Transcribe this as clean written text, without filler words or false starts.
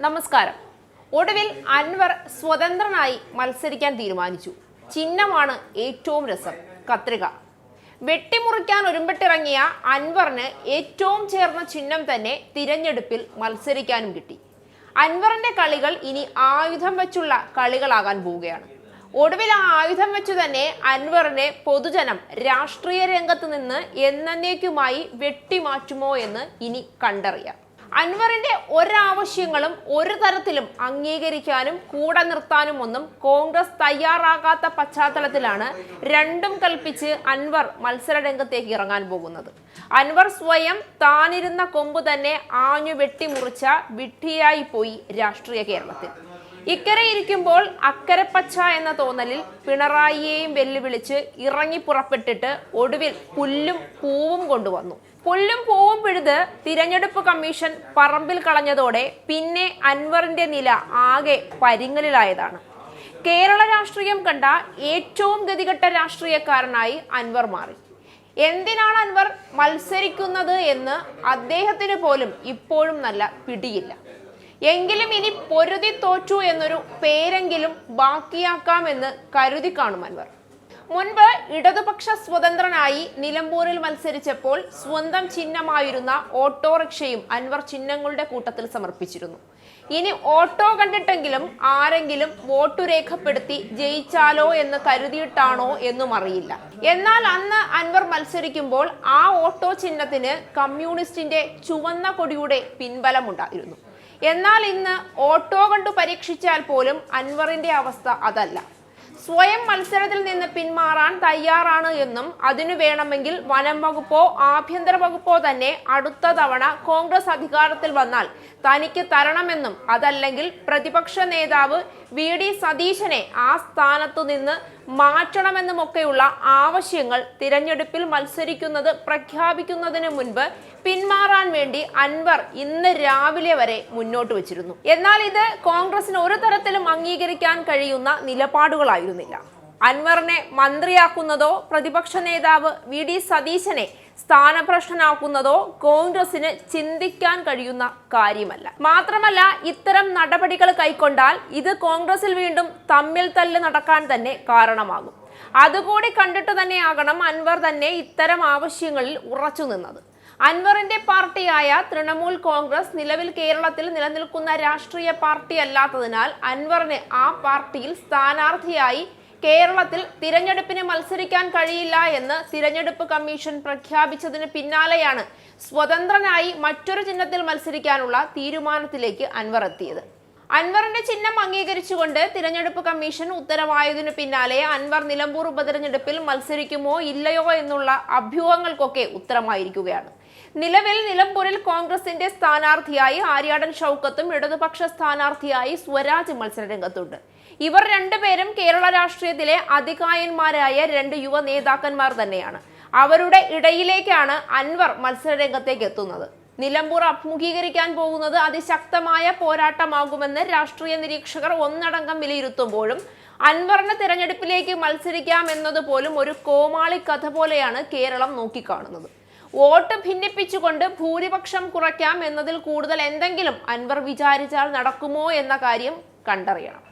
നമസ്കാരം. ഒടുവിൽ അൻവർ സ്വതന്ത്രനായി മത്സരിക്കാൻ തീരുമാനിച്ചു. ചിഹ്നമാണ് ഏറ്റവും രസം, കത്രിക. വെട്ടിമുറിക്കാൻ ഒരുമ്പെട്ടിറങ്ങിയ അൻവറിന് ഏറ്റവും ചേർന്ന ചിഹ്നം തന്നെ തിരഞ്ഞെടുപ്പിൽ മത്സരിക്കാനും കിട്ടി. അൻവറിന്റെ കളികൾ ഇനി ആയുധം വെച്ചുള്ള കളികളാകാൻ പോവുകയാണ്. ഒടുവിൽ ആ ആയുധം വെച്ചു തന്നെ അൻവറിനെ പൊതുജനം രാഷ്ട്രീയ രംഗത്ത് നിന്ന് എന്നേക്കുമായി വെട്ടിമാറ്റുമോ എന്ന് ഇനി കണ്ടറിയാം. അൻവറിന്റെ ഒരാവശ്യങ്ങളും ഒരു തരത്തിലും അംഗീകരിക്കാനും കൂടെ നിർത്താനും ഒന്നും കോൺഗ്രസ് തയ്യാറാകാത്ത പശ്ചാത്തലത്തിലാണ് രണ്ടും കൽപ്പിച്ച് അൻവർ മത്സര രംഗത്തേക്ക് ഇറങ്ങാൻ പോകുന്നത്. അൻവർ സ്വയം താനിരുന്ന കൊമ്പ് തന്നെ ആഞ്ഞു വെട്ടിമുറിച്ച വിഡ്ഢിയായി പോയി രാഷ്ട്രീയ കേരളത്തിൽ. ഇക്കരെ ഇരിക്കുമ്പോൾ അക്കരെ പച്ച എന്ന തോന്നലിൽ പിണറായിയെയും വെല്ലുവിളിച്ച് ഇറങ്ങി പുറപ്പെട്ടിട്ട് ഒടുവിൽ പുല്ലും പൂവും കൊണ്ടുവന്നു. പുല്ലും പൂവും പിഴുത് തിരഞ്ഞെടുപ്പ് കമ്മീഷൻ പറമ്പിൽ കളഞ്ഞതോടെ പിന്നെ അൻവറിന്റെ നില ആകെ പരിങ്ങലിലായതാണ്. കേരള രാഷ്ട്രീയം കണ്ട ഏറ്റവും ഗതികെട്ട രാഷ്ട്രീയക്കാരനായി അൻവർ മാറി. എന്തിനാണ് അൻവർ മത്സരിക്കുന്നത് എന്ന് അദ്ദേഹത്തിന് പോലും ഇപ്പോഴും നല്ല പിടിയില്ല. എങ്കിലും ഇനി പൊരുതി തോറ്റു എന്നൊരു പേരെങ്കിലും ബാക്കിയാക്കാമെന്ന് കരുതി കാണും അൻവർ. മുൻപ് ഇടതുപക്ഷ സ്വതന്ത്രനായി നിലമ്പൂരിൽ മത്സരിച്ചപ്പോൾ സ്വന്തം ചിഹ്നമായിരുന്ന ഓട്ടോറിക്ഷയും അൻവർ ചിഹ്നങ്ങളുടെ കൂട്ടത്തിൽ സമർപ്പിച്ചിരുന്നു. ഇനി ഓട്ടോ കണ്ടിട്ടെങ്കിലും ആരെങ്കിലും വോട്ടു രേഖപ്പെടുത്തി ജയിച്ചാലോ എന്ന് കരുതിയിട്ടാണോ എന്നും അറിയില്ല. എന്നാൽ അന്ന് അൻവർ മത്സരിക്കുമ്പോൾ ആ ഓട്ടോ ചിഹ്നത്തിന് കമ്മ്യൂണിസ്റ്റിന്റെ ചുവന്ന കൊടിയുടെ പിൻബലമുണ്ടായിരുന്നു. എന്നാൽ ഇന്ന് ഓട്ടോ കണ്ടു പരീക്ഷിച്ചാൽ പോലും അൻവറിന്റെ അവസ്ഥ അതല്ല. സ്വയം മത്സരത്തിൽ നിന്ന് പിന്മാറാൻ തയ്യാറാണ് എന്നും അതിനു വേണമെങ്കിൽ വനം വകുപ്പോ ആഭ്യന്തര വകുപ്പോ തന്നെ അടുത്ത തവണ കോൺഗ്രസ് അധികാരത്തിൽ വന്നാൽ തനിക്ക് തരണമെന്നും അതല്ലെങ്കിൽ പ്രതിപക്ഷ നേതാവ് വി.ഡി. സതീശനെ ആ സ്ഥാനത്തു നിന്ന് മാറ്റണമെന്നുമൊക്കെയുള്ള ആവശ്യങ്ങൾ തിരഞ്ഞെടുപ്പിൽ മത്സരിക്കുന്നത് പ്രഖ്യാപിക്കുന്നതിന് മുൻപ് പിന്മാറാൻ വേണ്ടി അൻവർ ഇന്ന് രാവിലെ വരെ മുന്നോട്ട് വച്ചിരുന്നു. എന്നാൽ ഇത് കോൺഗ്രസിന് ഒരു തരത്തിലും അംഗീകരിക്കാൻ കഴിയുന്ന നിലപാടുകളായിരുന്നില്ല. അൻവറിനെ മന്ത്രിയാക്കുന്നതോ പ്രതിപക്ഷ നേതാവ് വി.ഡി. സതീശനെ സ്ഥാനഭ്രഷ്ടനാക്കുന്നതോ കോൺഗ്രസിന് ചിന്തിക്കാൻ കഴിയുന്ന കാര്യമല്ല. മാത്രമല്ല, ഇത്തരം നടപടികൾ കൈക്കൊണ്ടാൽ ഇത് കോൺഗ്രസിൽ വീണ്ടും തമ്മിൽ തല്ല് നടക്കാൻ തന്നെ കാരണമാകും. അതുകൂടി കണ്ടിട്ട് തന്നെയാകണം അൻവർ തന്നെ ഇത്തരം ആവശ്യങ്ങളിൽ ഉറച്ചു നിന്നത്. അൻവറിന്റെ പാർട്ടിയായ തൃണമൂൽ കോൺഗ്രസ് നിലവിൽ കേരളത്തിൽ നിലനിൽക്കുന്ന രാഷ്ട്രീയ പാർട്ടി അല്ലാത്തതിനാൽ അൻവറിന് ആ പാർട്ടിയിൽ സ്ഥാനാർത്ഥിയായി കേരളത്തിൽ തിരഞ്ഞെടുപ്പിന് മത്സരിക്കാൻ കഴിയില്ല എന്ന് തിരഞ്ഞെടുപ്പ് കമ്മീഷൻ പ്രഖ്യാപിച്ചതിന് പിന്നാലെയാണ് സ്വതന്ത്രനായി മറ്റൊരു ചിഹ്നത്തിൽ മത്സരിക്കാനുള്ള തീരുമാനത്തിലേക്ക് അൻവർ എത്തിയത്. അൻവറിന്റെ ചിഹ്നം അംഗീകരിച്ചുകൊണ്ട് തിരഞ്ഞെടുപ്പ് കമ്മീഷൻ ഉത്തരവായതിനു പിന്നാലെ അൻവർ നിലമ്പൂർ ഉപതെരഞ്ഞെടുപ്പിൽ മത്സരിക്കുമോ ഇല്ലയോ എന്നുള്ള അഭ്യൂഹങ്ങൾക്കൊക്കെ ഉത്തരമായിരിക്കുകയാണ്. നിലവിൽ നിലമ്പൂരിൽ കോൺഗ്രസിന്റെ സ്ഥാനാർത്ഥിയായി ആര്യാടൻ ഷൗക്കത്തും ഇടതുപക്ഷ സ്ഥാനാർത്ഥിയായി സ്വരാജ് മത്സര രംഗത്തുണ്ട്. ഇവർ രണ്ടുപേരും കേരള രാഷ്ട്രീയത്തിലെ അതികായന്മാരായ രണ്ട് യുവ നേതാക്കന്മാർ തന്നെയാണ്. അവരുടെ ഇടയിലേക്കാണ് അൻവർ മത്സര രംഗത്തേക്ക് എത്തുന്നത്. നിലമ്പൂർ അഭിമുഖീകരിക്കാൻ പോകുന്നത് അതിശക്തമായ പോരാട്ടമാകുമെന്ന് രാഷ്ട്രീയ നിരീക്ഷകർ ഒന്നടങ്കം വിലയിരുത്തുമ്പോഴും അൻവറിന് തിരഞ്ഞെടുപ്പിലേക്ക് മത്സരിക്കാം എന്നതുപോലും ഒരു കോമാളി കഥ പോലെയാണ് കേരളം നോക്കിക്കാണുന്നത്. വോട്ട് ഭിന്നിപ്പിച്ചുകൊണ്ട് ഭൂരിപക്ഷം കുറയ്ക്കാം എന്നതിൽ കൂടുതൽ എന്തെങ്കിലും അൻവർ വിചാരിച്ചാൽ നടക്കുമോ എന്ന കാര്യം കണ്ടറിയണം.